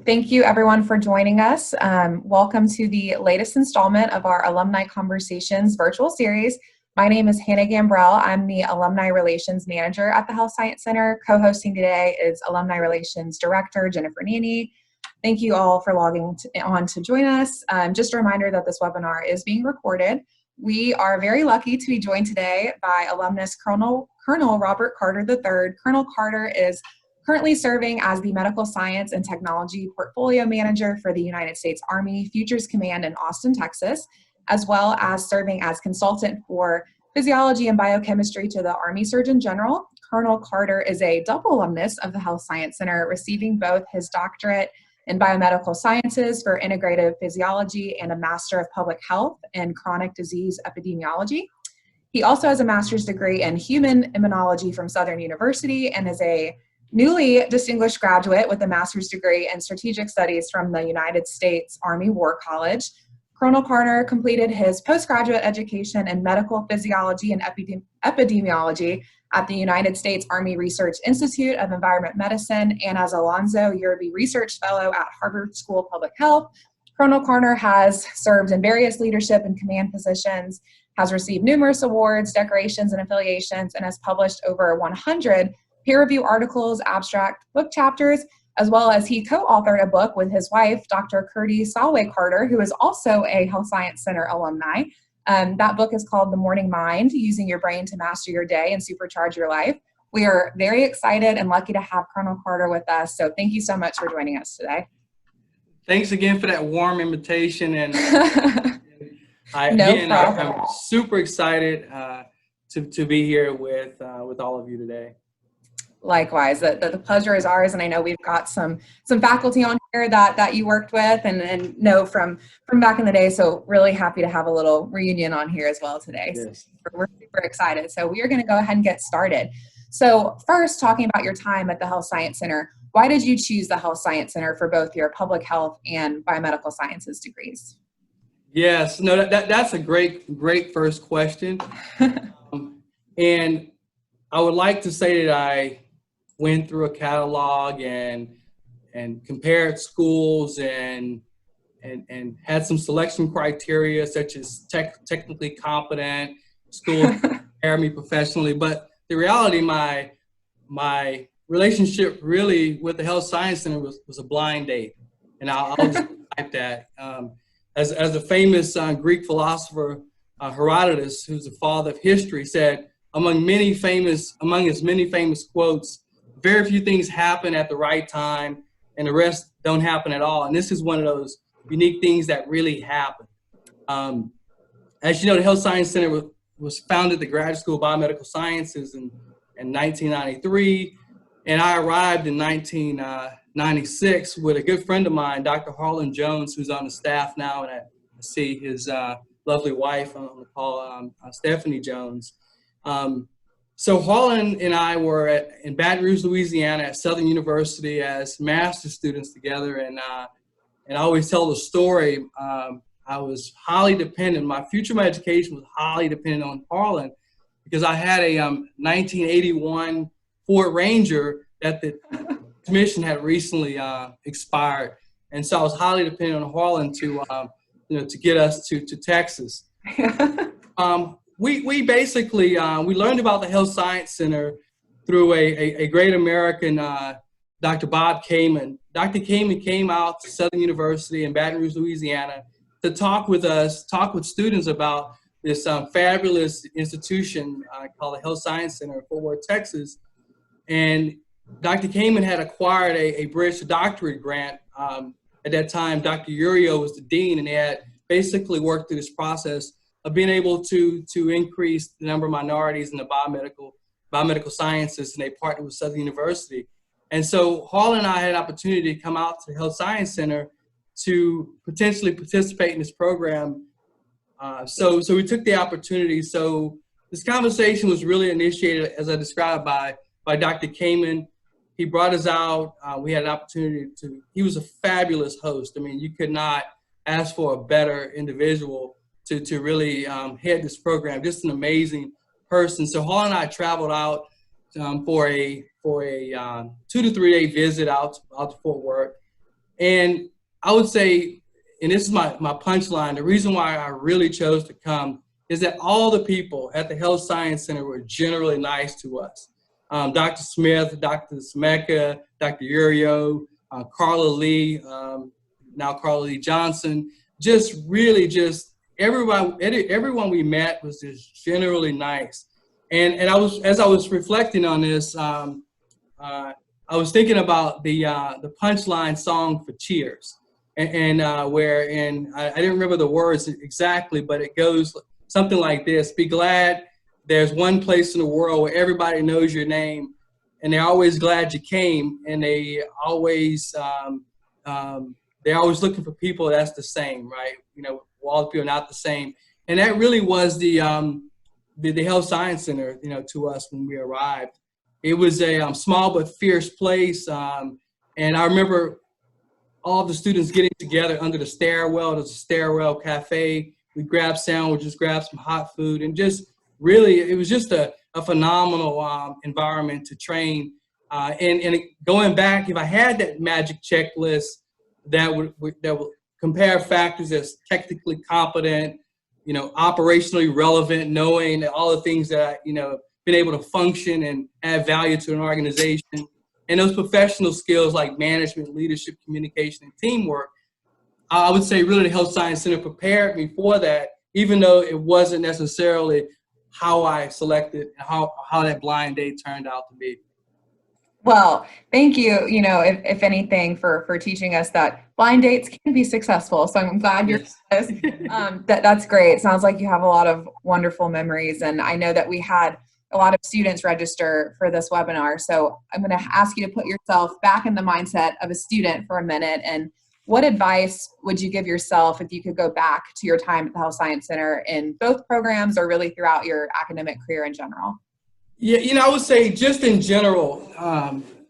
Thank you everyone for joining us. Welcome to the latest installment of our Alumni Conversations virtual series. My name is Hannah Gambrell. I'm the Alumni Relations Manager at the Health Science Center. Co-hosting today is Alumni Relations Director Jennifer Nanny. Thank you all for logging on to join us. Just a reminder that this webinar is being recorded. We are very lucky to be joined today by alumnus Colonel Robert Carter III. Colonel Carter is currently serving as the Medical Science and Technology Portfolio Manager for the United States Army Futures Command in Austin, Texas, as well as serving as consultant for physiology and biochemistry to the Army Surgeon General. Colonel Carter is a double alumnus of the Health Science Center, receiving both his doctorate in biomedical sciences for integrative physiology and a Master of Public Health in chronic disease epidemiology. He also has a master's degree in human immunology from Southern University and is a newly distinguished graduate with a master's degree in strategic studies from the United States Army War College. Colonel Carter completed his postgraduate education in medical physiology and epidemiology at the United States Army Research Institute of Environment Medicine and as Alonzo Yerby Research Fellow at Harvard School of Public Health. Colonel Carter has served in various leadership and command positions, has received numerous awards, decorations, and affiliations, and has published over 100 peer-reviewed articles, abstract book chapters, as well as he co-authored a book with his wife, Dr. Curdy Solway Carter, who is also a Health Science Center alumni. That book is called The Morning Mind, Using Your Brain to Master Your Day and Supercharge Your Life. We are very excited and lucky to have Colonel Carter with us, so thank you so much for joining us today. Thanks again for that warm invitation, and I'm super excited to be here with all of you today. Likewise, the pleasure is ours, and I know we've got some faculty on here that you worked with and know from back in the day, so really happy to have a little reunion on here as well today. Yes. So we're super excited. So we are going to go ahead and get started. So first, talking about your time at the Health Science Center, why did you choose the Health Science Center for both your public health and biomedical sciences degrees? Yes, no, that's a great first question. And I would like to say that I went through a catalog and compared schools and had some selection criteria such as technically competent, schools prepare me professionally. But the reality, my relationship really with the Health Science Center was a blind date. And I'll just type that. As a famous Greek philosopher, Herodotus, who's the father of history, said, among his many famous quotes, very few things happen at the right time and the rest don't happen at all. And this is one of those unique things that really happened. As you know, the Health Science Center was founded at the Graduate School of Biomedical Sciences in 1993. And I arrived in 1996 with a good friend of mine, Dr. Harlan Jones, who's on the staff now. And I see his lovely wife on the call, Stephanie Jones. So Harlan and I were in Baton Rouge, Louisiana at Southern University as master's students together. And I always tell the story, I was highly dependent, my education was highly dependent on Harlan because I had a 1981 Ford Ranger that the commission had recently expired. And so I was highly dependent on Harlan to get us to Texas. We basically, we learned about the Health Science Center through a great American, Dr. Bob Kamen. Dr. Kamen came out to Southern University in Baton Rouge, Louisiana to talk with students about this fabulous institution called the Health Science Center in Fort Worth, Texas. And Dr. Kamen had acquired a bridge to doctorate grant. At that time, Dr. Urio was the dean, and they had basically worked through this process of being able to increase the number of minorities in the biomedical sciences, and they partnered with Southern University. And so Harlan and I had an opportunity to come out to the Health Science Center to potentially participate in this program. So we took the opportunity. So this conversation was really initiated, as I described, by Dr. Kamen. He brought us out. We had an opportunity he was a fabulous host. I mean, you could not ask for a better individual to really head this program. Just an amazing person. So Harlan and I traveled out for a 2 to 3 day visit out to Fort Worth. And I would say, and this is my punchline, the reason why I really chose to come is that all the people at the Health Science Center were generally nice to us. Dr. Smith, Dr. Smeka, Dr. Urio, Carla Lee, now Carla Lee Johnson, just really just everyone we met was just generally nice. And as I was reflecting on this, I was thinking about the punchline song for Cheers, and wherein I didn't remember the words exactly, but it goes something like this: "Be glad there's one place in the world where everybody knows your name, and they're always glad you came, and they're always looking for people that's the same, right? You know, all the people are not the same." And that really was the Health Science Center, you know, to us when we arrived. It was a small but fierce place, and I remember all the students getting together under the stairwell. There's a stairwell cafe. We grabbed sandwiches, grabbed some hot food, and just really, it was just a phenomenal environment to train. And going back, if I had that magic checklist that would compare factors as technically competent, you know, operationally relevant, knowing all the things that, you know, been able to function and add value to an organization, and those professional skills like management, leadership, communication, and teamwork, I would say really the Health Science Center prepared me for that, even though it wasn't necessarily how I selected, how that blind date turned out to be. Well, thank you, you know, if anything, for teaching us that blind dates can be successful. So I'm glad you're Yes. that's great. Sounds like you have a lot of wonderful memories. And I know that we had a lot of students register for this webinar. So I'm going to ask you to put yourself back in the mindset of a student for a minute. And what advice would you give yourself if you could go back to your time at the Health Science Center in both programs or really throughout your academic career in general? Yeah, you know, I would say just in general,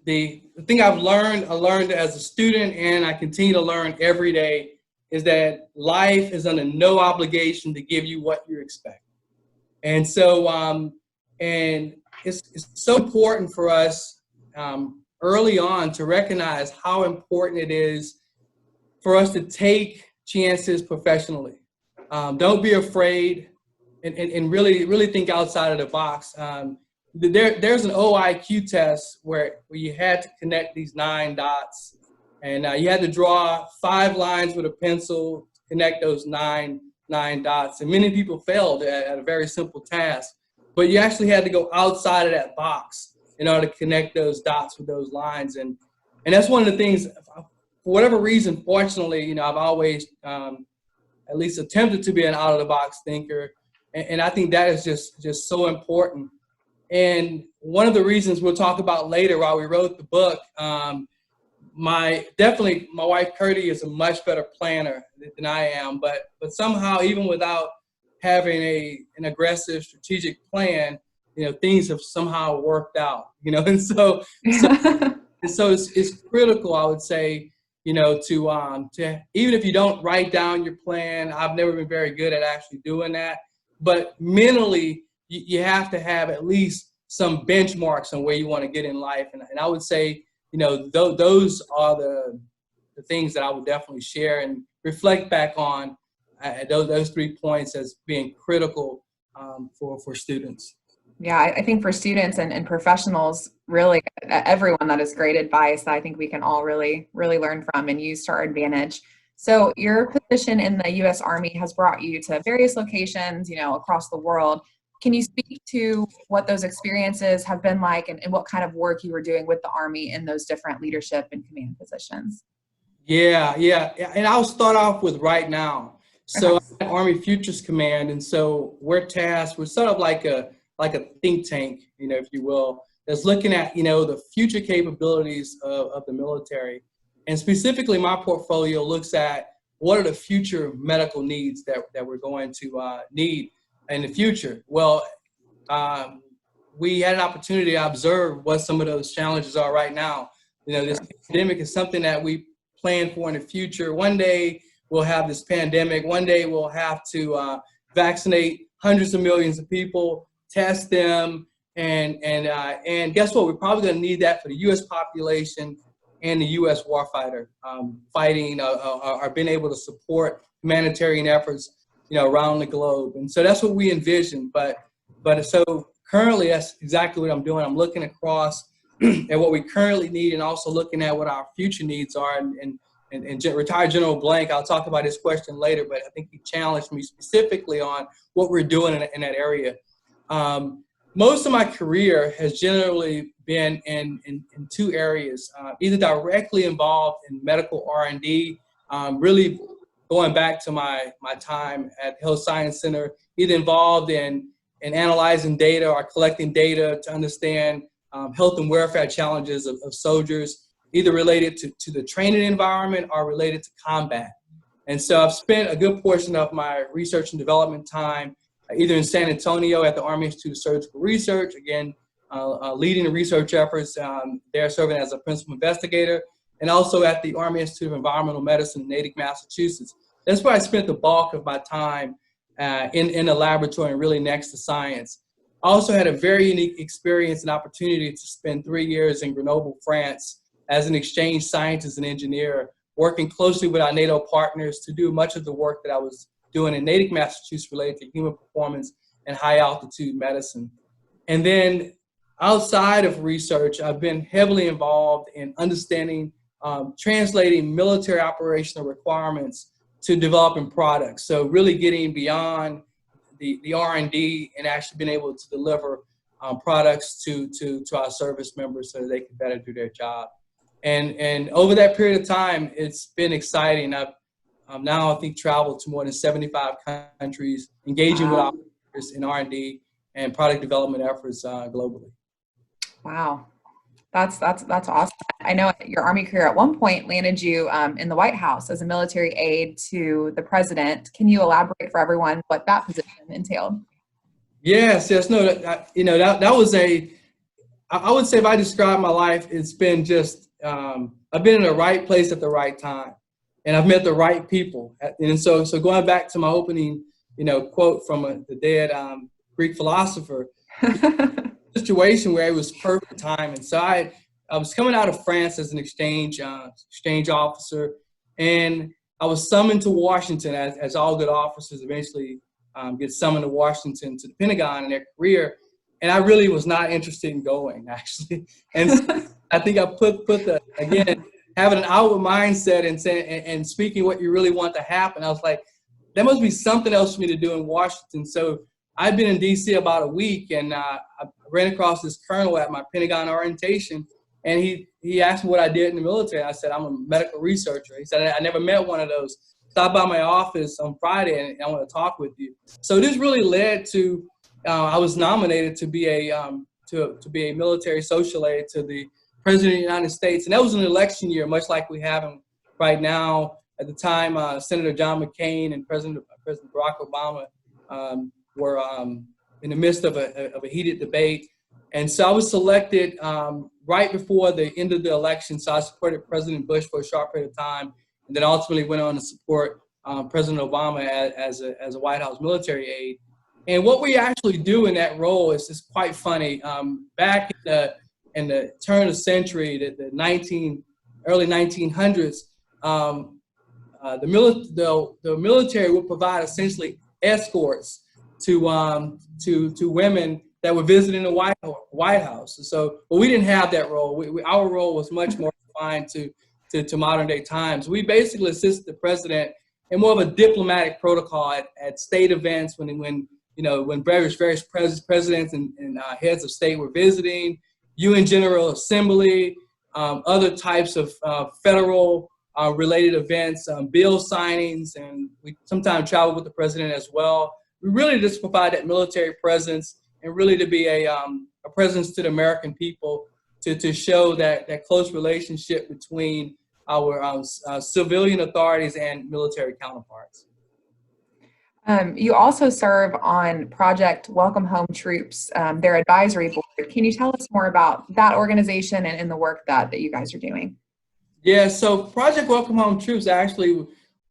the thing I learned as a student, and I continue to learn every day, is that life is under no obligation to give you what you expect. And so, and it's so important for us early on to recognize how important it is for us to take chances professionally. Don't be afraid, and really think outside of the box. There's an OIQ test where you had to connect these 9 dots, and you had to draw 5 lines with a pencil, connect those nine dots. And many people failed at a very simple task, but you actually had to go outside of that box in order to connect those dots with those lines. And that's one of the things, for whatever reason, fortunately, you know, I've always at least attempted to be an out of the box thinker. And I think that is just so important. And one of the reasons we'll talk about later while we wrote the book, my wife Curdy is a much better planner than I am, but somehow, even without having an aggressive strategic plan, you know, things have somehow worked out, you know. And so it's critical, I would say, you know, to even if you don't write down your plan. I've never been very good at actually doing that, but mentally you have to have at least some benchmarks on where you want to get in life. And I would say, you know, those are the things that I would definitely share and reflect back on those 3 points as being critical for students. Yeah, I think for students and professionals, really everyone, that is great advice that I think we can all really learn from and use to our advantage. So your position in the U.S. Army has brought you to various locations, you know, across the world. Can you speak to what those experiences have been like and what kind of work you were doing with the Army in those different leadership and command positions? Yeah. And I'll start off with right now. So Okay. Army Futures Command, and so we're tasked with sort of like a think tank, you know, if you will, that's looking at, you know, the future capabilities of the military. And specifically, my portfolio looks at what are the future medical needs that we're going to need in the future. Well, we had an opportunity to observe what some of those challenges are right now. You know, this pandemic is something that we plan for in the future. One day we'll have this pandemic. One day we'll have to vaccinate hundreds of millions of people, test them, and guess what? We're probably going to need that for the U.S. population and the U.S. warfighter fighting or being able to support humanitarian efforts, around the globe. And so that's what we envision. But so currently, that's exactly what I'm doing. I'm looking across at what we currently need, and also looking at what our future needs are. And retired General Blank, I'll talk about this question later, but I think he challenged me specifically on what we're doing in that area. Most of my career has generally been in two areas, either directly involved in medical R&D, really going back to my time at Health Science Center, either involved in analyzing data or collecting data to understand health and welfare challenges of soldiers, either related to the training environment or related to combat. And so I've spent a good portion of my research and development time either in San Antonio at the Army Institute of Surgical Research, again, leading the research efforts there, serving as a principal investigator, and also at the Army Institute of Environmental Medicine in Natick, Massachusetts. That's where I spent the bulk of my time in the laboratory and really next to science. I also had a very unique experience and opportunity to spend 3 years in Grenoble, France, as an exchange scientist and engineer, working closely with our NATO partners to do much of the work that I was doing in Natick, Massachusetts, related to human performance and high altitude medicine. And then outside of research, I've been heavily involved in understanding, translating military operational requirements to developing products. So really getting beyond the R&D and actually being able to deliver products to our service members so that they can better do their job. And over that period of time, it's been exciting. I've now, I think, traveled to more than 75 countries, engaging with operators in R&D and product development efforts globally. Wow, that's awesome. I know your Army career at one point landed you in the White House as a military aide to the president. Can you elaborate for everyone what that position entailed? Yes. No, that was I would say if I describe my life, it's been just, I've been in the right place at the right time. And I've met the right people. And so going back to my opening, quote from the dead Greek philosopher, situation where it was perfect time. And so I was coming out of France as an exchange officer, and I was summoned to Washington, as all good officers eventually get summoned to Washington, to the Pentagon in their career. And I really was not interested in going, actually. And so I think I put again, having an outward mindset and saying and speaking what you really want to happen. I was like, there must be something else for me to do in Washington. So I've been in DC about a week, and I ran across this colonel at my Pentagon orientation, and he asked me what I did in the military. I said, I'm a medical researcher. He said, I never met one of those. Stop by my office on Friday, and I want to talk with you. So this really led to, I was nominated to be a military social aide to the President of the United States. And that was an election year, much like we have right now. At the time, Senator John McCain and President Barack Obama were in the midst of a heated debate. And so I was selected right before the end of the election. So I supported President Bush for a short period of time, and then ultimately went on to support President Obama as a White House military aide. And what we actually do in that role is just quite funny. Back in the turn of the century, the early 1900s, the military would provide essentially escorts to women that were visiting the White House. So, but we didn't have that role. Our role was much more confined to modern day times. We basically assisted the president in more of a diplomatic protocol at state events when various presidents and heads of state were visiting, UN General Assembly, other types of federal related events, bill signings, and we sometimes travel with the president as well. We really just provide that military presence and really to be a presence to the American people to show that close relationship between our civilian authorities and military counterparts. You also serve on Project Welcome Home Troops, their advisory board. Can you tell us more about that organization and the work that you guys are doing? Yeah, so Project Welcome Home Troops, actually,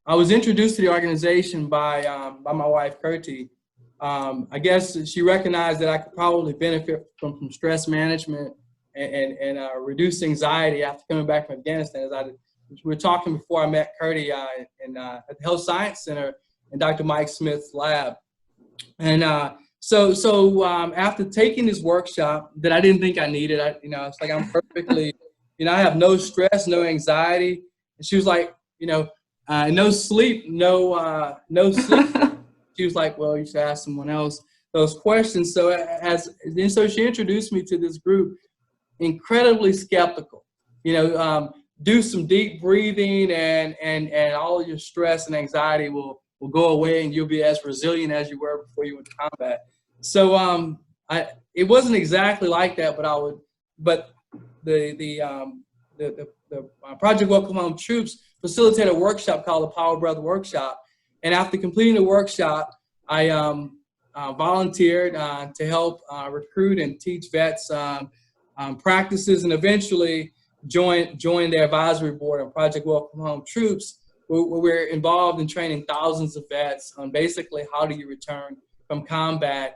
I was introduced to the organization by my wife, Kirti. I guess she recognized that I could probably benefit from stress management reduce anxiety after coming back from Afghanistan. We were talking before I met Curdy at the Health Science Center in Dr. Mike Smith's lab. And so after taking this workshop that I didn't think I needed, it's like I'm perfectly, I have no stress, no anxiety. And she was like, no sleep, no sleep. She was like, well, you should ask someone else those questions. So so she introduced me to this group, incredibly skeptical. Do some deep breathing, and all of your stress and anxiety will go away, and you'll be as resilient as you were before you went to combat. So it wasn't exactly like that, but the Project Welcome Home troops facilitated a workshop called the Power Brother Workshop. And after completing the workshop, I volunteered to help recruit and teach vets practices, and eventually joined the advisory board on Project Welcome Home troops, where we're involved in training thousands of vets on basically how do you return from combat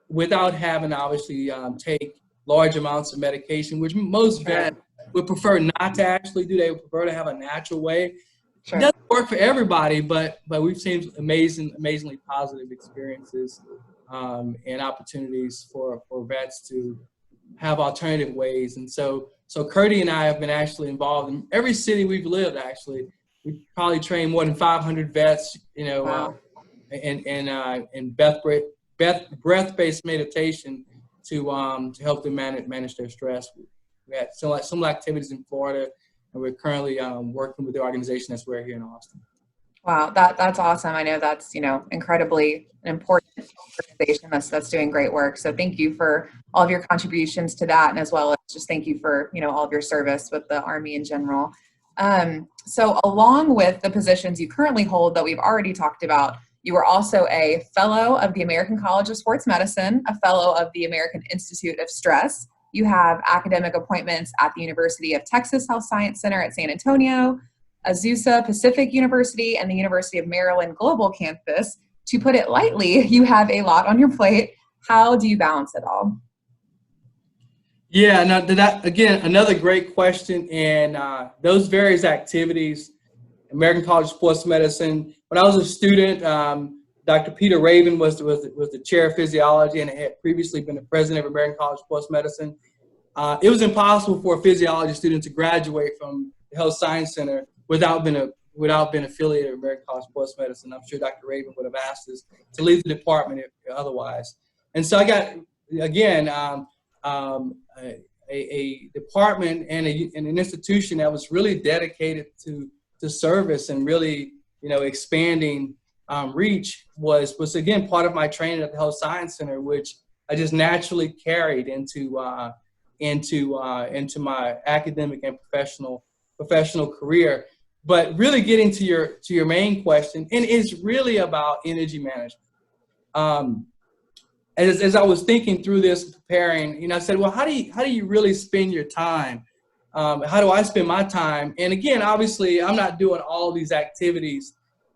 without having to obviously take large amounts of medication, which most vets would prefer not to actually do. They would prefer to have a natural way. Sure. It doesn't work for everybody, but we've seen amazingly positive experiences and opportunities for vets to have alternative ways. And so Curdy and I have been actually involved in every city we've lived. Actually, we probably trained more than 500 vets, wow. in breath-based meditation to help them manage their stress. We had some activities in Florida, and we're currently working with the organization that's here in Austin. Wow, that's awesome. I know that's incredibly important organization that's doing great work. So thank you for all of your contributions to that, and as well as just thank you for all of your service with the Army in general. So along with the positions you currently hold that we've already talked about, you are also a fellow of the American College of Sports Medicine, a fellow of the American Institute of Stress. You have academic appointments at the University of Texas Health Science Center at San Antonio, Azusa Pacific University, and the University of Maryland Global Campus. To put it lightly, you have a lot on your plate. How do you balance it all? Yeah, that again, another great question. And those various activities, American College of Sports Medicine. When I was a student, Dr. Peter Raven was the chair of physiology, and had previously been the president of American College of Sports Medicine. It was impossible for a physiology student to graduate from the Health Science Center without being affiliated with American College of Sports Medicine. I'm sure Dr. Raven would have asked us to leave the department if otherwise. And so I got, again, a department and an institution that was really dedicated to service and really, expanding reach was again part of my training at the Health Science Center, which I just naturally carried into my academic and professional career. But really getting to your main question, and it's really about energy management. As I was thinking through this, preparing, I said, well, how do you really spend your time? How do I spend my time? And again, obviously, I'm not doing all of these activities,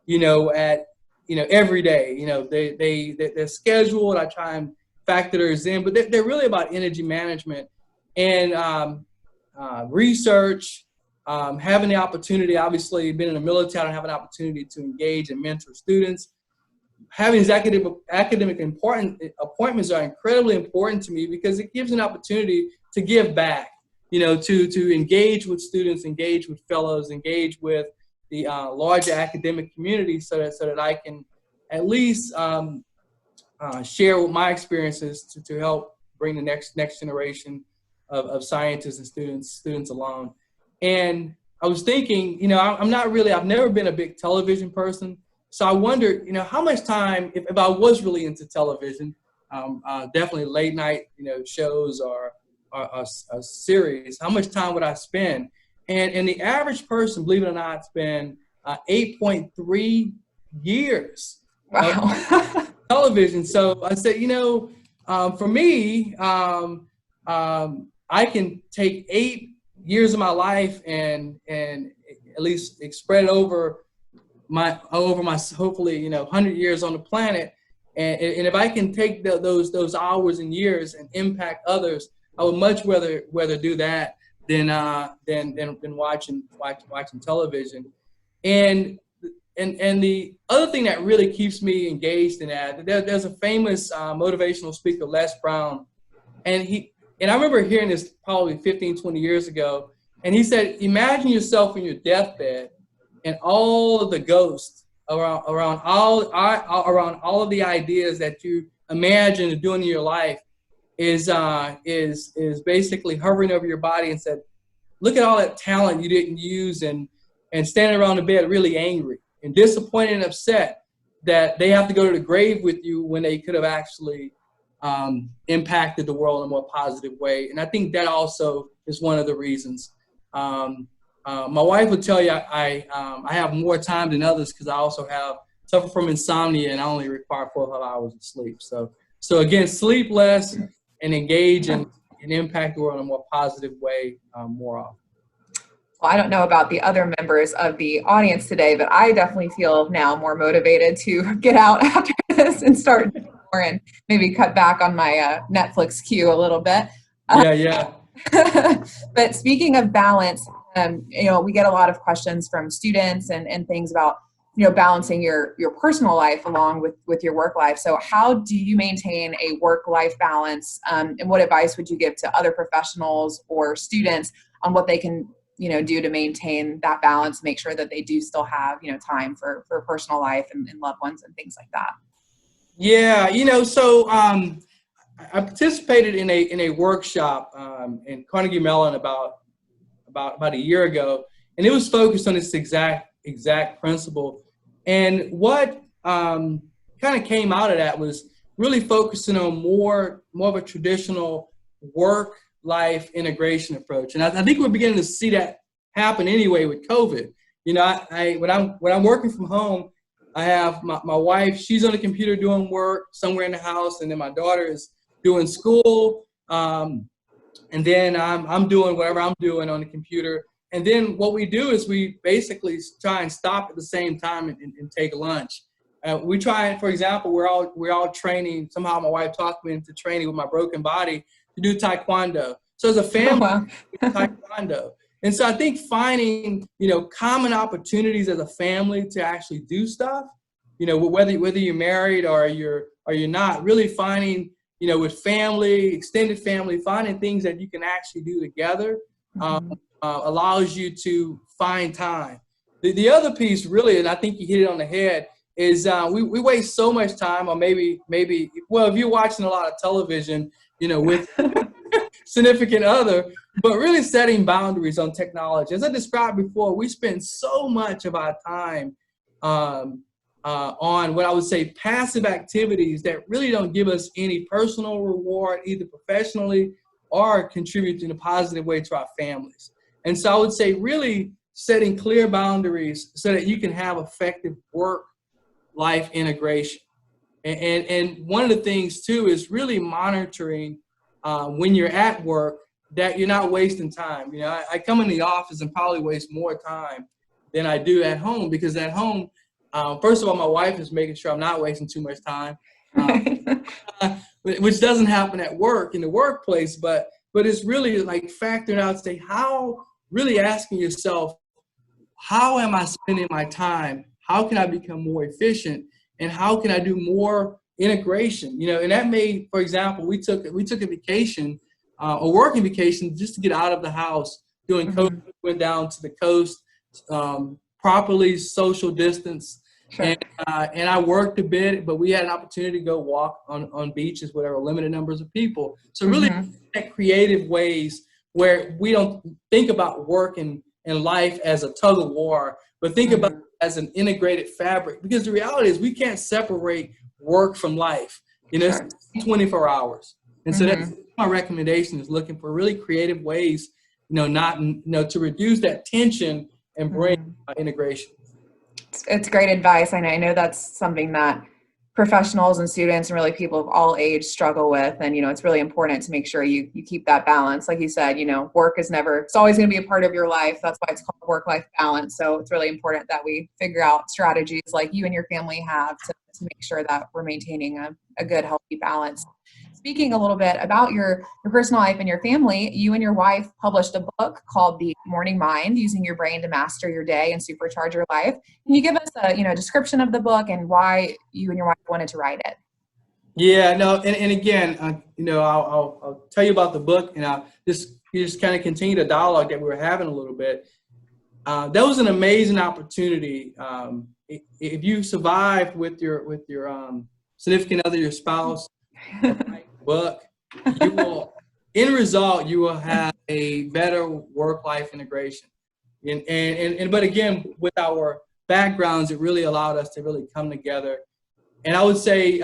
every day. They're scheduled. I try and factor those in, but they're really about energy management and research. Having the opportunity, obviously, being in the military, I don't have an opportunity to engage and mentor students. Having these academic appointments are incredibly important to me because it gives an opportunity to give back, to engage with students, engage with fellows, engage with the larger academic community so that I can at least share with my experiences to help bring the next generation of scientists and students along. And I was thinking, I've never been a big television person. So I wondered, how much time, if I was really into television, definitely late night, shows or a series, how much time would I spend? And the average person, believe it or not, spend 8.3 years of television. So I said, for me, I can take 8 years of my life and at least spread it over my hopefully 100 years on the planet, and if I can take those hours and years and impact others, I would much rather do that than watching television. And the other thing that really keeps me engaged in that, there's a famous motivational speaker, Les Brown, and I remember hearing this probably 15, 20 years ago, and he said, imagine yourself in your deathbed and all of the ghosts around all of the ideas that you imagine doing in your life is basically hovering over your body and said, look at all that talent you didn't use, and standing around the bed really angry and disappointed and upset that they have to go to the grave with you when they could have actually impacted the world in a more positive way. And I think that also is one of the reasons. My wife would tell you I have more time than others because I also suffer from insomnia, and I only require 4 or 5 hours of sleep. So again, sleep less and engage and impact the world in a more positive way more often. Well, I don't know about the other members of the audience today, but I definitely feel now more motivated to get out after this and start doing more and maybe cut back on my Netflix queue a little bit. Yeah. But speaking of balance, we get a lot of questions from students and things about, balancing your personal life along with your work life. So how do you maintain a work-life balance? And what advice would you give to other professionals or students on what they can, do to maintain that balance, make sure that they do still have, time for personal life and loved ones and things like that? Yeah, so I participated in a workshop in Carnegie Mellon about a year ago, and it was focused on this exact principle. And what kind of came out of that was really focusing on more of a traditional work-life integration approach. And I think we're beginning to see that happen anyway with COVID. When I'm working from home, I have my wife, she's on the computer doing work somewhere in the house, and then my daughter is doing school, and then I'm doing whatever I'm doing on the computer. And then what we do is we basically try and stop at the same time and take lunch. We try, for example, we're all training. Somehow my wife talked me into training with my broken body to do Taekwondo. So as a family, Taekwondo. And so I think finding, common opportunities as a family to actually do stuff, whether you're married or you're not, really finding, with family, extended family, finding things that you can actually do together allows you to find time. The other piece really, and I think you hit it on the head, is we waste so much time, or maybe, well, if you're watching a lot of television, with significant other, but really setting boundaries on technology. As I described before, we spend so much of our time on what I would say passive activities that really don't give us any personal reward, either professionally or contribute in a positive way to our families. And so I would say really setting clear boundaries so that you can have effective work-life integration. And one of the things too is really monitoring when you're at work that you're not wasting time. I come in the office and probably waste more time than I do at home, because at home, first of all, my wife is making sure I'm not wasting too much time, which doesn't happen at work, in the workplace, but it's really like factoring out, really asking yourself, how am I spending my time? How can I become more efficient? And how can I do more integration? And that may, for example, we took a vacation, a working vacation, just to get out of the house, doing COVID, went down to the coast, properly social distance. Sure. And I worked a bit, but we had an opportunity to go walk on beaches where there were limited numbers of people. So really creative ways where we don't think about work and life as a tug of war, but think about it as an integrated fabric. Because the reality is we can't separate work from life. It's 24 hours. And so that's my recommendation, is looking for really creative ways, to reduce that tension and bring integration. It's great advice. And I know that's something that professionals and students and really people of all age struggle with. And, it's really important to make sure you keep that balance. Like you said, work is it's always going to be a part of your life. That's why it's called work-life balance. So it's really important that we figure out strategies like you and your family have to make sure that we're maintaining a good, healthy balance. speaking a little bit about your personal life and your family, you and your wife published a book called The Morning Mind, Using Your Brain to Master Your Day and Supercharge Your Life. Can you give us a description of the book and why you and your wife wanted to write it? Yeah, no, and again, I'll tell you about the book, and I'll just kind of continue the dialogue that we were having a little bit. That was an amazing opportunity. If you survive with your significant other, your spouse, book, you will, in result, you will have a better work-life integration. But again, with our backgrounds, it really allowed us to really come together. And I would say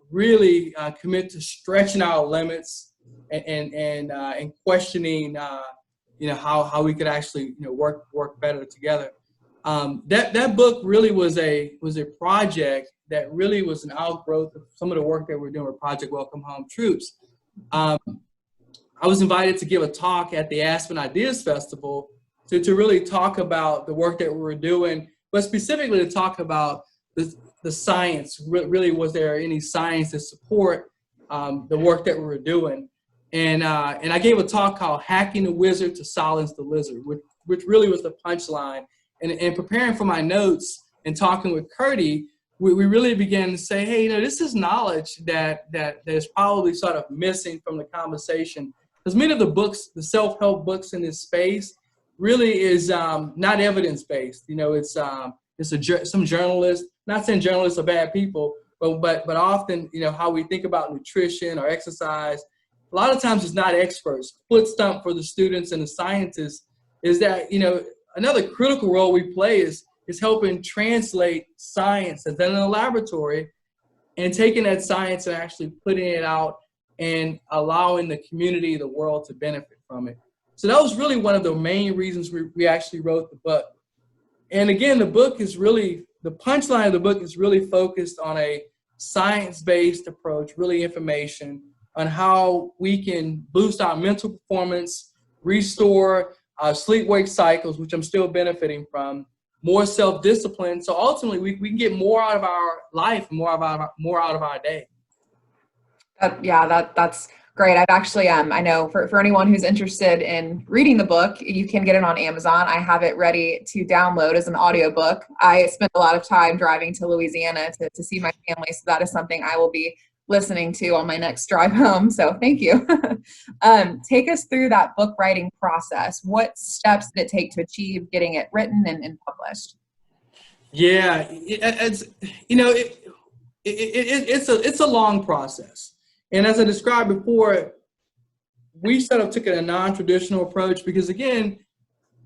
really commit to stretching our limits and questioning, how we could actually work better together. That book really was a project that really was an outgrowth of some of the work that we're doing with Project Welcome Home Troops. I was invited to give a talk at the Aspen Ideas Festival to really talk about the work that we were doing, but specifically to talk about the science. Really, was there any science to support the work that we were doing? And I gave a talk called "Hacking the Wizard to Silence the Lizard," which really was the punchline. And preparing for my notes and talking with Curdy, we really began to say, hey, this is knowledge that is probably sort of missing from the conversation. Because many of the books, the self-help books in this space, really is not evidence-based. It's some journalists, not saying journalists are bad people, but often, how we think about nutrition or exercise, a lot of times it's not experts. Foot stump for the students and the scientists is that, another critical role we play is helping translate science that's done in a laboratory and taking that science and actually putting it out and allowing the community, the world to benefit from it. So that was really one of the main reasons we actually wrote the book. And again, the punchline of the book is really focused on a science-based approach, really information on how we can boost our mental performance, restore our sleep-wake cycles, which I'm still benefiting from, more self-discipline. So ultimately, we can get more out of our life, more out of our day. That's great. I've actually, I know for anyone who's interested in reading the book, you can get it on Amazon. I have it ready to download as an audiobook. I spent a lot of time driving to Louisiana to see my family, so that is something I will be listening to on my next drive home. So thank you. Take us through that book writing process. What steps did it take to achieve getting it written and published? Yeah, it's a long process. And as I described before, we sort of took a non-traditional approach because, again,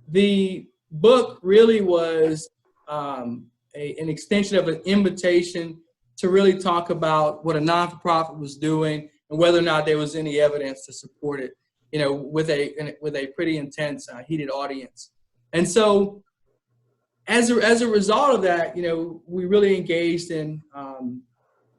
the book really was an extension of an invitation to really talk about what a non-for-profit was doing and whether or not there was any evidence to support it, with a pretty intense, heated audience. And so as a result of that, we really engaged in,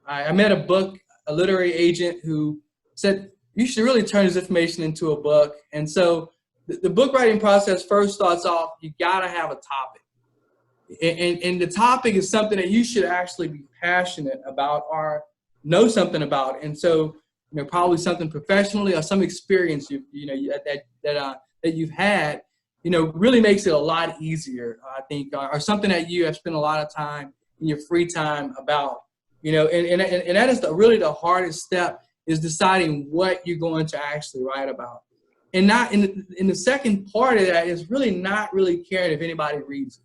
I met a literary agent who said, you should really turn this information into a book. And so the book writing process first starts off, you gotta have a topic. And the topic is something that you should actually be passionate about or know something about. And so, probably something professionally or some experience that you've had, really makes it a lot easier, I think, or something that you have spent a lot of time in your free time about, and that is really the hardest step, is deciding what you're going to actually write about. And not in the second part of that is really not really caring if anybody reads it.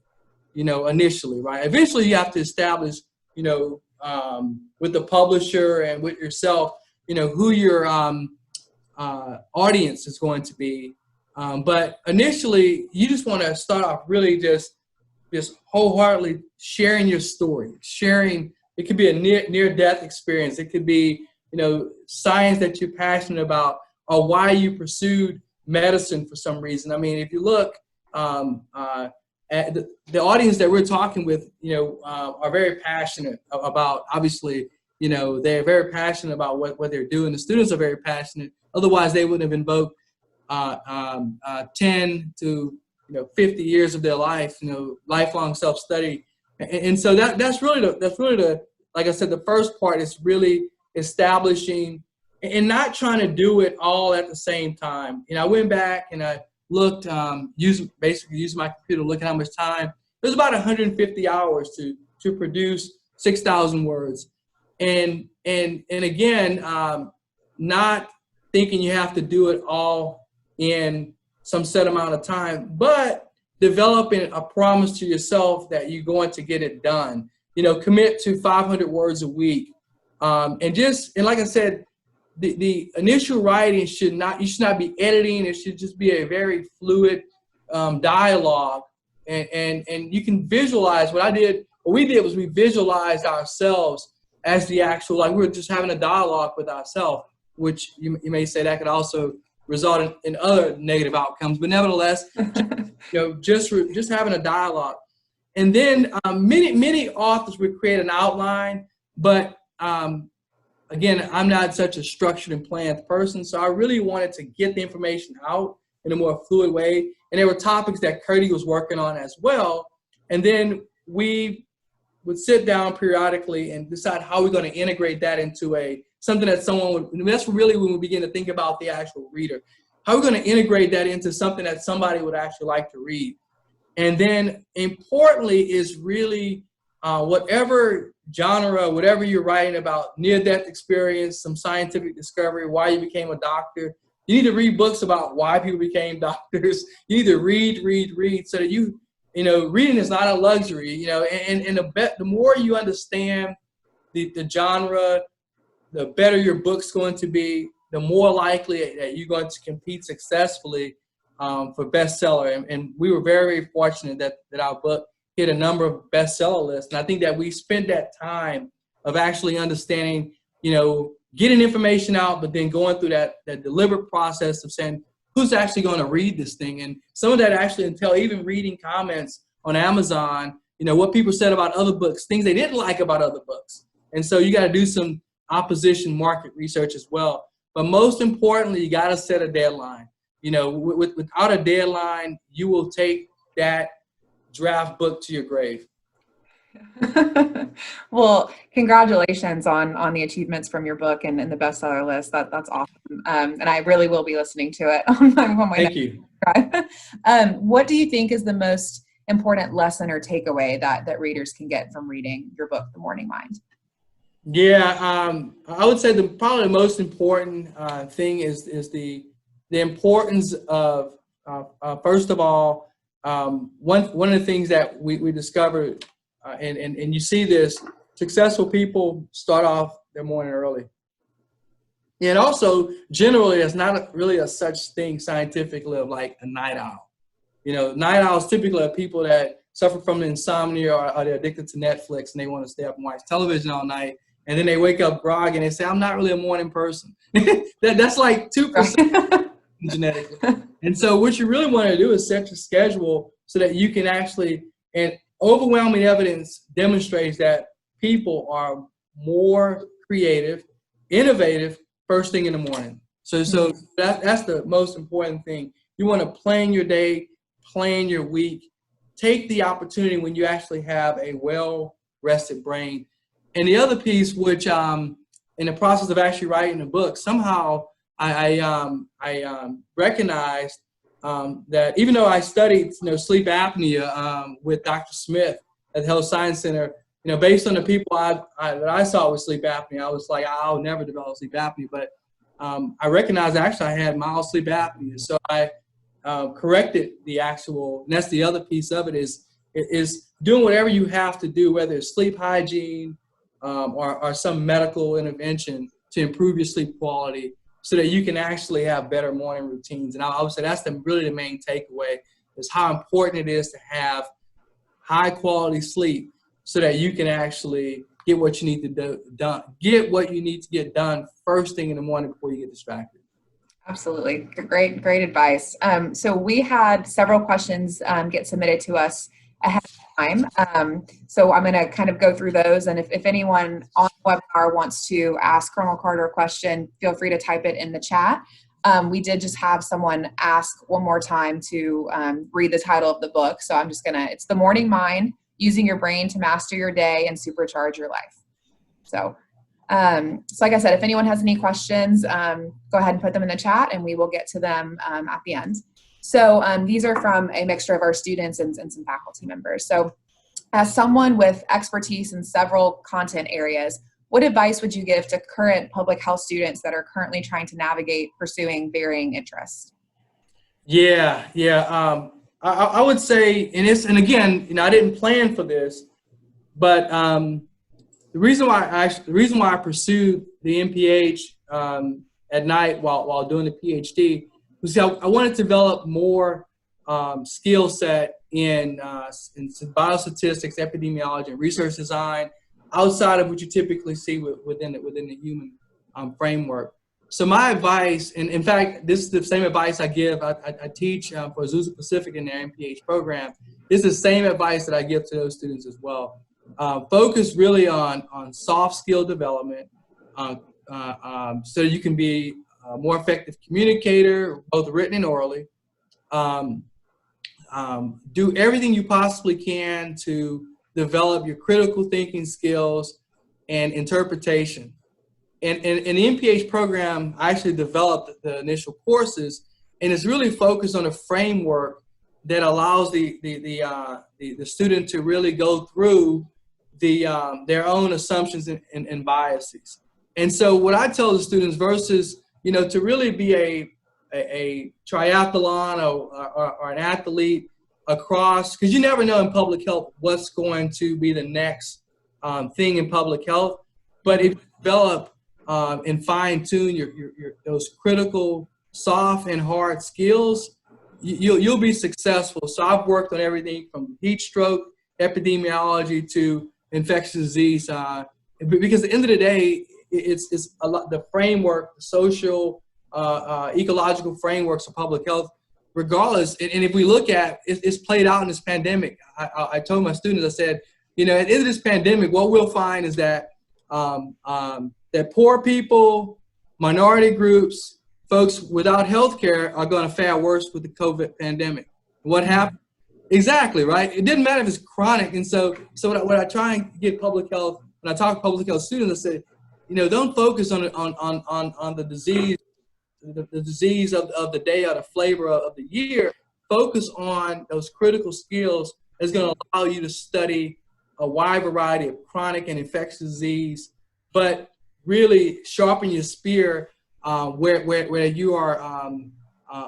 Initially, right? Eventually you have to establish, with the publisher and with yourself, who your audience is going to be. But initially, you just want to start off really just wholeheartedly sharing your story. Sharing, it could be a near-death experience. It could be, science that you're passionate about, or why you pursued medicine for some reason. I mean, if you look, the audience that we're talking with, are very passionate about, obviously, they're very passionate about what they're doing. The students are very passionate. Otherwise, they wouldn't have invoked 10 to 50 years of their life, lifelong self-study. And so that's really the, like I said, the first part is really establishing and not trying to do it all at the same time. I went back and I looked, using my computer, looking how much time. It was about 150 hours to produce 6,000 words. And again, not thinking you have to do it all in some set amount of time, but developing a promise to yourself that you're going to get it done. Commit to 500 words a week. And like I said, the initial writing you should not be editing. It should just be a very fluid dialogue. And you can visualize what we did was we visualized ourselves as the actual, like we were just having a dialogue with ourselves, which you may say that could also result in other negative outcomes, but nevertheless, just having a dialogue. And then many authors would create an outline, but again, I'm not such a structured and planned person, so I really wanted to get the information out in a more fluid way. And there were topics that Curdy was working on as well. And then we would sit down periodically and decide how we're going to integrate that into something that someone would, that's really when we begin to think about the actual reader. How are we going to integrate that into something that somebody would actually like to read? And then importantly is really whatever genre, whatever you're writing about, near-death experience, some scientific discovery, why you became a doctor. You need to read books about why people became doctors. You need to read so that reading is not a luxury, and the more you understand the genre, the better your book's going to be, the more likely that you're going to compete successfully for bestseller. And we were very fortunate that our book hit a number of bestseller lists. And I think that we spent that time of actually understanding, getting information out, but then going through that deliberate process of saying, who's actually going to read this thing? And some of that actually entail even reading comments on Amazon, what people said about other books, things they didn't like about other books. And so you got to do some opposition market research as well. But most importantly, you got to set a deadline. Without a deadline, you will take that draft book to your grave. Well, congratulations on the achievements from your book and the bestseller list. That's awesome. And I really will be listening to it on my Thank you. Drive. What do you think is the most important lesson or takeaway that readers can get from reading your book, The Morning Mind? Yeah, I would say probably the most important thing is the importance of first of all, one of the things that we discovered, and you see this, successful people start off their morning early. And also, generally, there's not really a such thing scientifically of like a night owl. Night owls typically are people that suffer from insomnia or they're addicted to Netflix and they want to stay up and watch television all night. And then they wake up groggy and they say, I'm not really a morning person. That's like 2% genetically. And so what you really want to do is set your schedule so that you can actually, and overwhelming evidence demonstrates that people are more creative, innovative first thing in the morning. So that's the most important thing. You want to plan your day, plan your week, take the opportunity when you actually have a well-rested brain. And the other piece, which in the process of actually writing the book, somehow I recognized that even though I studied sleep apnea with Dr. Smith at the Health Science Center, based on the people that I saw with sleep apnea, I was like, I'll never develop sleep apnea. But I recognized actually I had mild sleep apnea, so I corrected the actual. And that's the other piece of it is doing whatever you have to do, whether it's sleep hygiene or some medical intervention to improve your sleep quality, so that you can actually have better morning routines. And I would say that's really the main takeaway, is how important it is to have high quality sleep so that you can actually get what you need to get done first thing in the morning before you get distracted. Absolutely. Great advice. So we had several questions get submitted to us ahead of time. So I'm going to kind of go through those. And if anyone on the webinar wants to ask Colonel Carter a question, feel free to type it in the chat. We did just have someone ask one more time to read the title of the book. So I'm just it's The Morning Mind, Using Your Brain to Master Your Day and Supercharge Your Life. So So like I said, if anyone has any questions, go ahead and put them in the chat and we will get to them at the end. So these are from a mixture of our students and some faculty members. So as someone with expertise in several content areas, what advice would you give to current public health students that are currently trying to navigate pursuing varying interests? Yeah. I would say, and again, I didn't plan for this, but the reason why I pursued the MPH at night while doing the PhD was I wanted to develop more skill set in biostatistics, epidemiology, and research design outside of what you typically see within the human framework. So my advice, and in fact, this is the same advice I give. I teach for Azusa Pacific in their MPH program. This is the same advice that I give to those students as well. Focus really on soft skill development so you can be a more effective communicator, both written and orally. Do everything you possibly can to develop your critical thinking skills and interpretation. And in the MPH program, I actually developed the initial courses, and it's really focused on a framework that allows the student to really go through their own assumptions and biases. And so what I tell the students versus, to really be a triathlon or an athlete across, because you never know in public health what's going to be the next thing in public health. But if you develop and fine tune your those critical soft and hard skills, you'll be successful. So I've worked on everything from heat stroke, epidemiology to infectious disease, because at the end of the day, it's a lot, the framework, the social, ecological frameworks of public health, regardless. And if we look at it's played out in this pandemic. I told my students, I said, at the end of this pandemic, what we'll find is that that poor people, minority groups, folks without health care are going to fare worse with the COVID pandemic. What happened? Exactly, right? It didn't matter if it's chronic. And so what I try and get public health, when I talk to public health students, I say, don't focus on the disease, the disease of the day or the flavor of the year. Focus on those critical skills that's going to allow you to study a wide variety of chronic and infectious disease, but really sharpen your spear where you are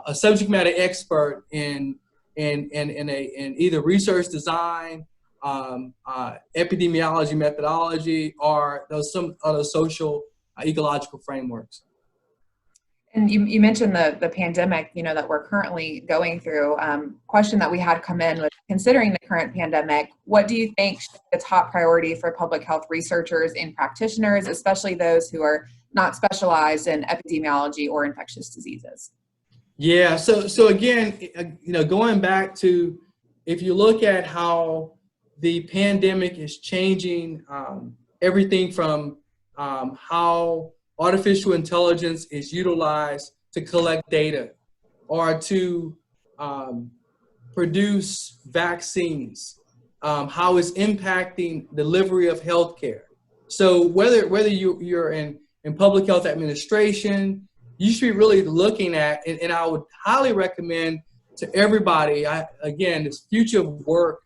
a subject matter expert in either research design, epidemiology methodology, or some other social ecological frameworks. And you mentioned the pandemic, that we're currently going through. Question that we had come in was, considering the current pandemic, what do you think should be the top priority for public health researchers and practitioners, especially those who are not specialized in epidemiology or infectious diseases? Yeah, so again, going back to, if you look at how the pandemic is changing everything from how artificial intelligence is utilized to collect data or to produce vaccines, how it's impacting delivery of healthcare. So whether you're in public health administration, you should be really looking at, and I would highly recommend to everybody, again, this Future of Work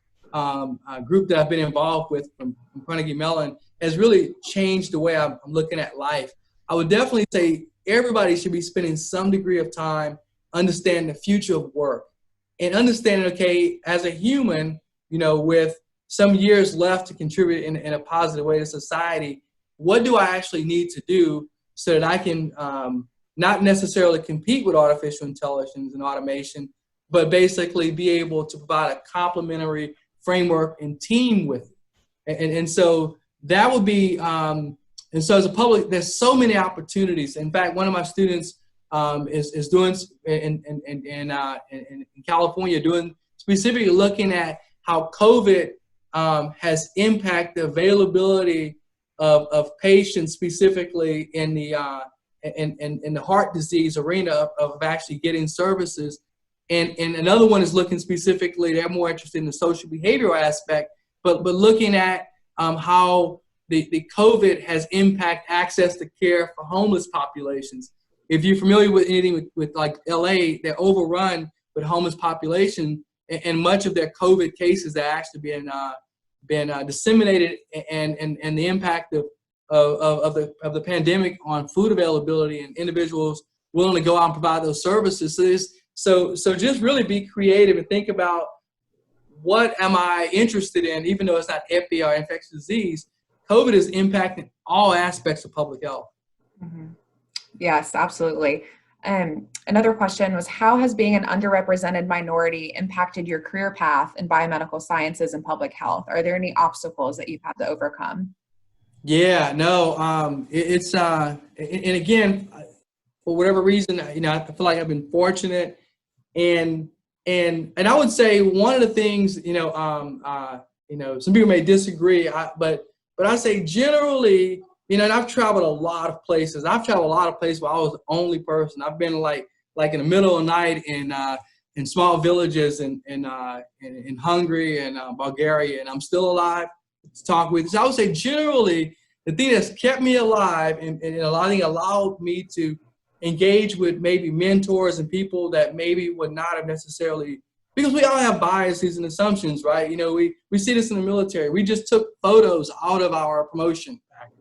group that I've been involved with from Carnegie Mellon has really changed the way I'm looking at life. I would definitely say everybody should be spending some degree of time understanding the future of work and understanding, okay, as a human, with some years left to contribute in a positive way to society, what do I actually need to do so that I can not necessarily compete with artificial intelligence and automation, but basically be able to provide a complementary framework and team with it. And so that would be, and so as a public, there's so many opportunities. In fact, one of my students is doing in California, specifically looking at how COVID has impacted the availability of patients, specifically in the heart disease arena of actually getting services. And another one is looking specifically, they're more interested in the social behavioral aspect, but looking at how the COVID has impacted access to care for homeless populations. If you're familiar with anything with like LA, they're overrun with homeless population, and much of their COVID cases that actually been disseminated, and the impact of the pandemic on food availability and individuals willing to go out and provide those services. So just really be creative and think about, what am I interested in, even though it's not epi or infectious disease. COVID is impacting all aspects of public health. Mm-hmm. Yes, absolutely. Another question was, how has being an underrepresented minority impacted your career path in biomedical sciences and public health? Are there any obstacles that you've had to overcome? Yeah, no, and again, for whatever reason, I feel like I've been fortunate, and I would say one of the things, some people may disagree, but I say generally, and I've traveled a lot of places. I've traveled a lot of places where I was the only person. I've been like in the middle of the night in small villages in Hungary and Bulgaria, and I'm still alive to talk with. So I would say generally the thing that's kept me alive and a lot of things allowed me to engage with maybe mentors and people that maybe would not have necessarily, because we all have biases and assumptions, right? We see this in the military. We just took photos out of our promotion package.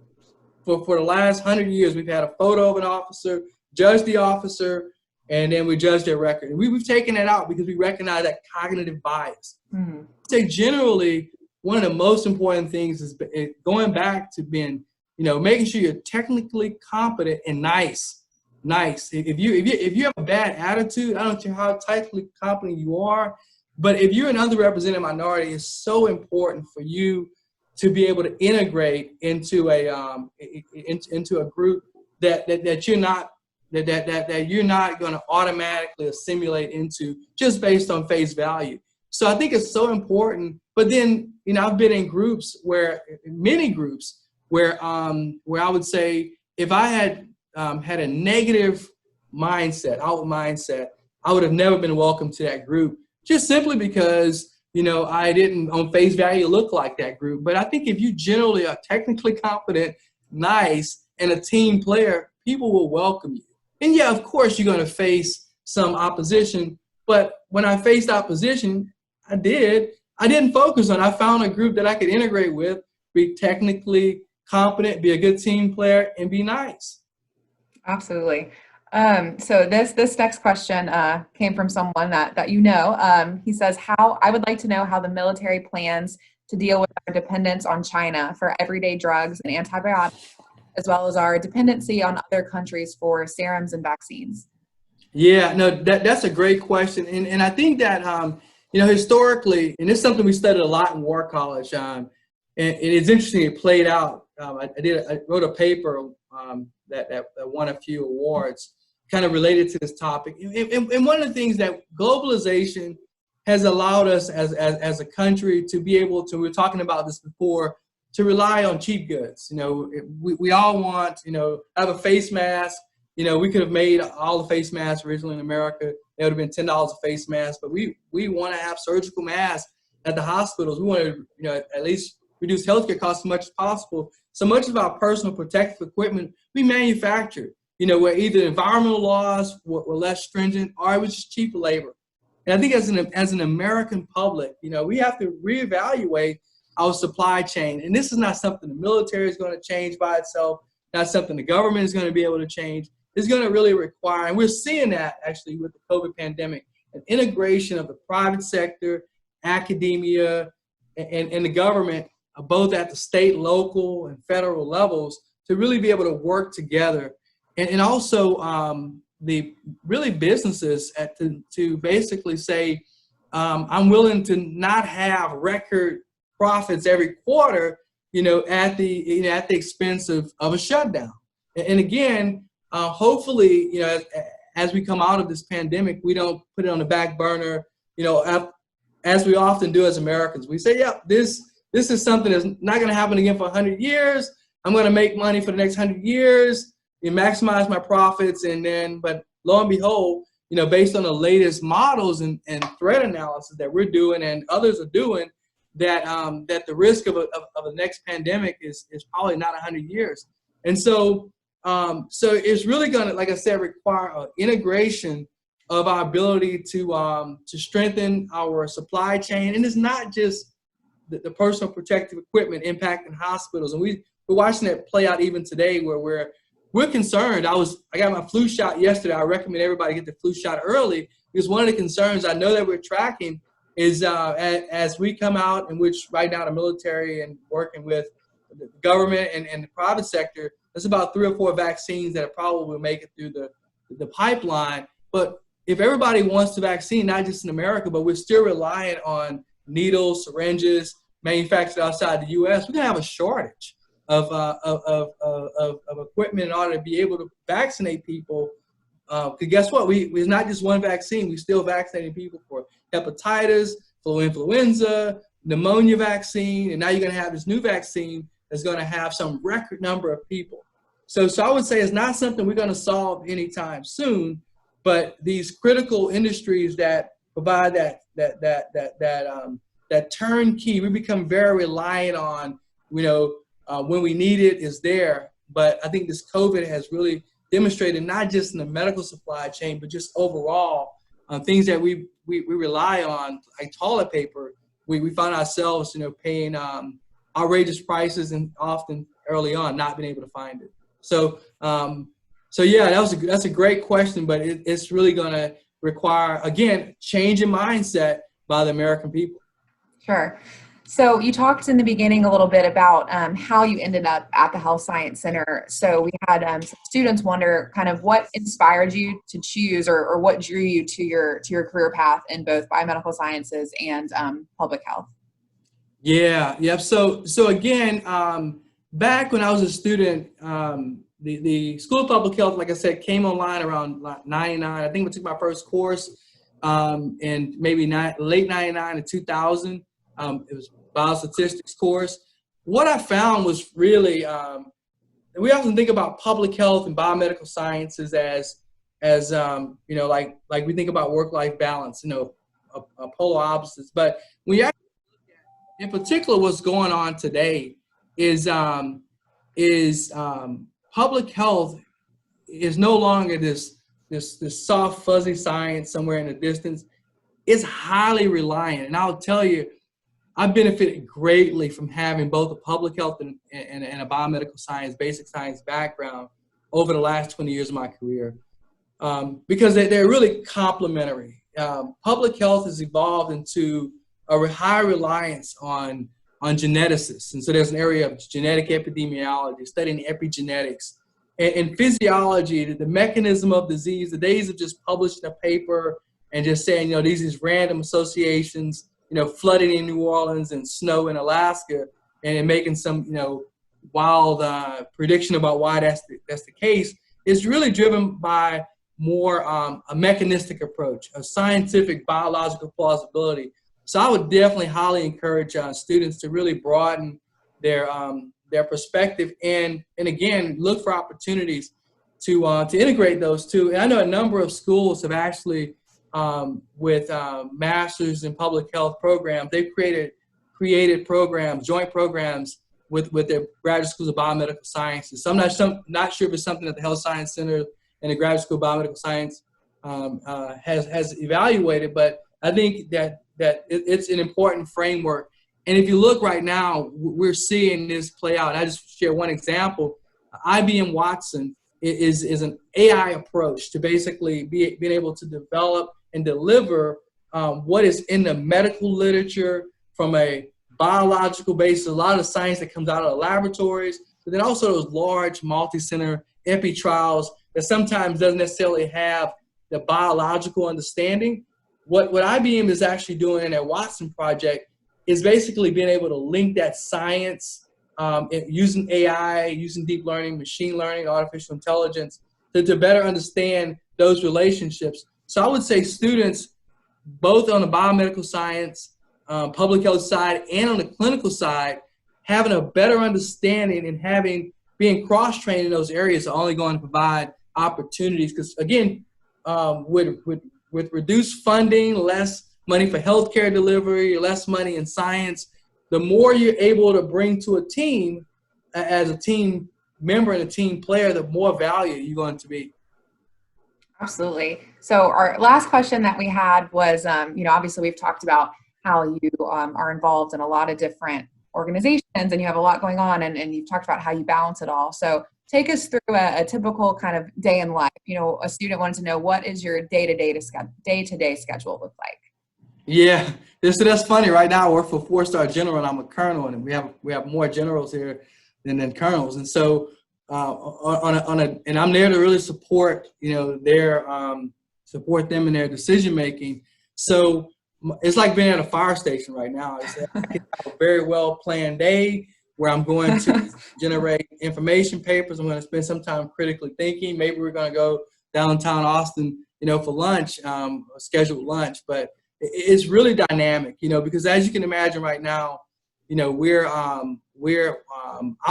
For the last 100 years, we've had a photo of an officer, judge the officer, and then we judge their record. And we've taken that out because we recognize that cognitive bias. Mm-hmm. Say generally, one of the most important things is going back to being, making sure you're technically competent and nice. If you have a bad attitude, I don't care how technically competent you are, but if you're an underrepresented minority, it's so important for you to be able to integrate into a group that you're not going to automatically assimilate into just based on face value. So I think it's so important. But then, I've been in many groups where I would say if I had had a negative outward mindset, I would have never been welcome to that group, just simply because, I didn't on face value look like that group. But I think if you generally are technically competent, nice, and a team player, people will welcome you. And yeah, of course, you're going to face some opposition. But when I faced opposition, I didn't focus on it. I found a group that I could integrate with, be technically competent, be a good team player, and be nice. Absolutely. So this next question came from someone that he says, I would like to know how the military plans to deal with our dependence on China for everyday drugs and antibiotics, as well as our dependency on other countries for serums and vaccines. Yeah, no, that's a great question. And I think that, historically, and it's something we studied a lot in War College, and it's interesting, it played out. I wrote a paper that won a few awards kind of related to this topic. And one of the things that globalization has allowed us as a country to be able to, we were talking about this before, to rely on cheap goods. We all want, have a face mask. We could have made all the face masks originally in America. It would have been $10 a face mask, but we want to have surgical masks at the hospitals. We want to, at least reduce healthcare costs as much as possible. So much of our personal protective equipment we manufactured, where either environmental laws were less stringent or it was just cheaper labor. And I think as an American public, we have to reevaluate our supply chain. And this is not something the military is going to change by itself, not something the government is going to be able to change. It's going to really require, and we're seeing that actually with the COVID pandemic, an integration of the private sector, academia, and the government, both at the state, local, and federal levels, to really be able to work together. And also the really businesses to basically say, I'm willing to not have record profits every quarter, at the expense of a shutdown. And again, hopefully, as we come out of this pandemic, we don't put it on the back burner, as we often do as Americans. We say, yeah, this is something that's not going to happen again for 100 years. I'm going to make money for the next 100 years and maximize my profits. But lo and behold, based on the latest models and threat analysis that we're doing and others are doing, that the risk of a next pandemic is probably not 100 years. And so it's really going to, like I said, require an integration of our ability to strengthen our supply chain. And it's not just the personal protective equipment impacting hospitals. And we're watching that play out even today, where we're concerned. I got my flu shot yesterday. I recommend everybody get the flu shot early, because one of the concerns I know that we're tracking is as we come out, in which right now the military and working with the government and the private sector, there's about 3 or 4 vaccines that probably will make it through the pipeline. But if everybody wants the vaccine, not just in America, but we're still reliant on needles, syringes, manufactured outside the U.S., we're going to have a shortage of equipment in order to be able to vaccinate people. Because guess what? It's not just one vaccine. We're still vaccinating people for hepatitis, flu influenza, pneumonia vaccine, and now you're going to have this new vaccine that's going to have some record number of people. So I would say it's not something we're going to solve anytime soon, but these critical industries that provide that turnkey, we become very reliant on, when we need it is there. But I think this COVID has really demonstrated, not just in the medical supply chain, but just overall, things that we rely on, like toilet paper. We find ourselves, paying outrageous prices, and often early on not being able to find it. So yeah, that's a great question, but it's really going to require, again, change in mindset by the American people. Sure. So you talked in the beginning a little bit about how you ended up at the Health Science Center. So we had some students wonder kind of what inspired you to choose, or what drew you to your career path in both biomedical sciences and public health. Yeah. Yep. So again, back when I was a student, the School of Public Health, like I said, came online around 99. I think I took my first course in maybe late 99 to 2000. It was biostatistics course. What I found was really, we often think about public health and biomedical sciences as like we think about work-life balance, polar opposites. But when you actually look at, in particular, what's going on today is public health is no longer this soft, fuzzy science somewhere in the distance. It's highly reliant, and I'll tell you, I've benefited greatly from having both a public health and a biomedical science, basic science background over the last 20 years of my career, because they're really complementary. Public health has evolved into a high reliance on geneticists, and so there's an area of genetic epidemiology, studying epigenetics, and physiology, the mechanism of disease. The days of just publishing a paper and just saying, these random associations, flooding in New Orleans and snow in Alaska, and making some, wild prediction about why that's the case, is really driven by more a mechanistic approach, a scientific biological plausibility. So I would definitely highly encourage students to really broaden their perspective, and again, look for opportunities to integrate those two. And I know a number of schools have actually, with masters in public health programs, they've created programs, joint programs with their graduate schools of biomedical sciences. So I'm not sure if it's something that the Health Science Center and the Graduate School of Biomedical Science has evaluated, but I think that it's an important framework. And if you look right now, we're seeing this play out. I just share one example. IBM Watson is an AI approach to basically being able to develop and deliver what is in the medical literature from a biological basis, a lot of the science that comes out of the laboratories, but then also those large multi-center epi trials that sometimes doesn't necessarily have the biological understanding. What IBM is actually doing in their Watson project is basically being able to link that science using AI, using deep learning, machine learning, artificial intelligence to better understand those relationships. So I would say students, both on the biomedical science, public health side, and on the clinical side, having a better understanding and being cross-trained in those areas are only going to provide opportunities. Because again, with reduced funding, less money for healthcare delivery, less money in science, the more you're able to bring to a team as a team member and a team player, the more value you're going to be. Absolutely. So our last question that we had was, obviously we've talked about how you are involved in a lot of different organizations and you have a lot going on, and you've talked about how you balance it all. So take us through a typical kind of day in life. A student wanted to know, what is your day-to-day schedule look like? Yeah, that's funny. Right now I work for 4-star general and I'm a colonel, and we have more generals here than colonels. And so and I'm there to really support, support them in their decision making. So it's like being at a fire station right now. I can have a very well planned day where I'm going to generate information papers. I'm going to spend some time critically thinking. Maybe we're going to go downtown Austin, for lunch, a scheduled lunch. But it's really dynamic, because as you can imagine right now, we're our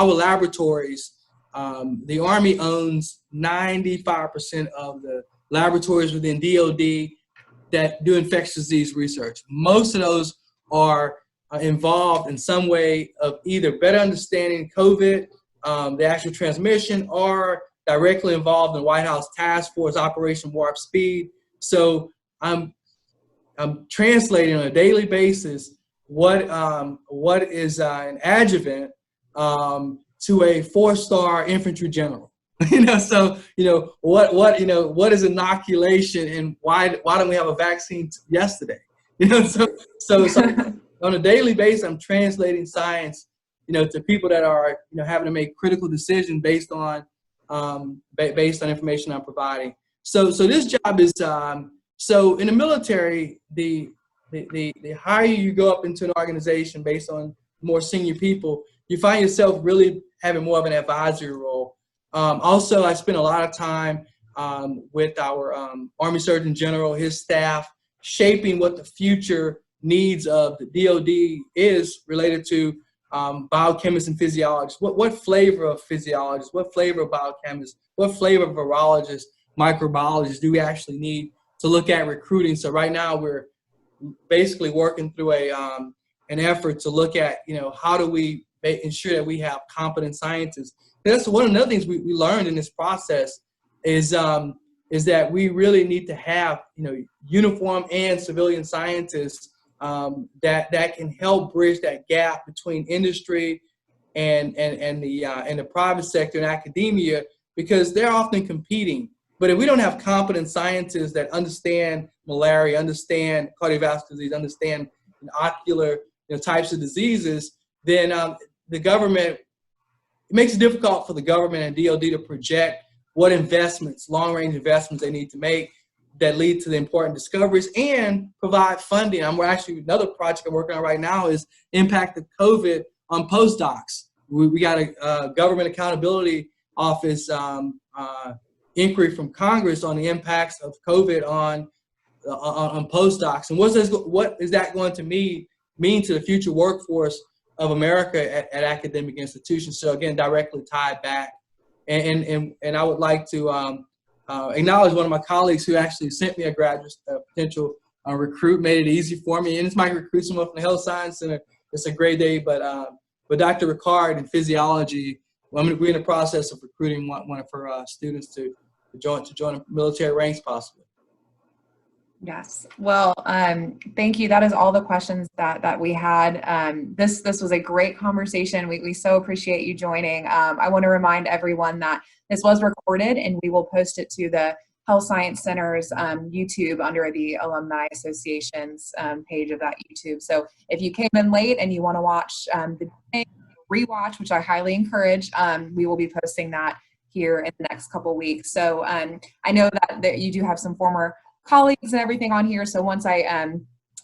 laboratories. The Army owns 95% of the laboratories within DOD that do infectious disease research. Most of those are involved in some way of either better understanding COVID, the actual transmission, or directly involved in White House Task Force Operation Warp Speed. So I'm translating on a daily basis what is an adjuvant to a 4-star infantry general. What is inoculation, and why don't we have a vaccine yesterday? So on a daily basis, I'm translating science, to people that are having to make critical decisions based on information I'm providing. So this job is so in the military, the higher you go up into an organization based on more senior people, you find yourself really having more of an advisory role. Also, I spend a lot of time with our Army Surgeon General, his staff, shaping what the future needs of the DOD is related to biochemists and physiologists. What flavor of physiologists, what flavor of biochemists, what flavor of virologists, microbiologists do we actually need to look at recruiting? So right now we're basically working through an effort to look at, how do we ensure that we have competent scientists. That's one of the other things we learned in this process is that we really need to have, uniform and civilian scientists that can help bridge that gap between industry and the private sector and academia, because they're often competing. But if we don't have competent scientists that understand malaria, understand cardiovascular disease, understand ocular types of diseases, then the government, it makes it difficult for the government and DOD to project what investments, long-range investments they need to make that lead to the important discoveries and provide funding. Another project I'm working on right now is impact of COVID on postdocs. We got a government accountability office inquiry from Congress on the impacts of COVID on postdocs, and what is that going to mean to the future workforce of America at academic institutions? So again, directly tied back, and I would like to acknowledge one of my colleagues who actually sent me a graduate potential recruit, made it easy for me, and it's my recruit someone from the Health Science Center. It's a great day, but Dr. Ricard in physiology, we're in the process of recruiting one of her students to join the military ranks possibly. Yes. Well, thank you. That is all the questions that we had. This was a great conversation. We so appreciate you joining. I want to remind everyone that this was recorded and we will post it to the Health Science Center's YouTube under the Alumni Association's page of that YouTube. So if you came in late and you want to watch the rewatch, which I highly encourage, we will be posting that here in the next couple weeks. So I know that you do have some former colleagues and everything on here. So once I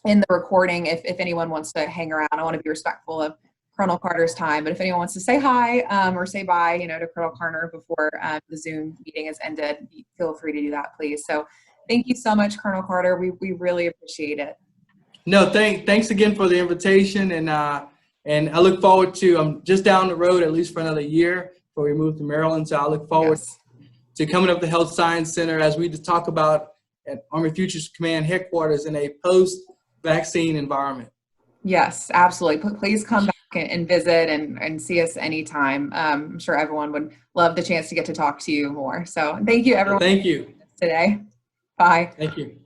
in the recording, if anyone wants to hang around, I want to be respectful of Colonel Carter's time. But if anyone wants to say hi or say bye, to Colonel Carter before the Zoom meeting is ended, feel free to do that, please. So thank you so much, Colonel Carter. We really appreciate it. No, thanks again for the invitation, and I look forward to, I'm just down the road at least for another year before we move to Maryland. So I look forward to coming up to Health Science Center as we just talk about at Army Futures Command headquarters in a post-vaccine environment. Yes, absolutely. Please come back and visit and see us anytime. I'm sure everyone would love the chance to get to talk to you more. So thank you, everyone, Thank you. today. Bye. Thank you.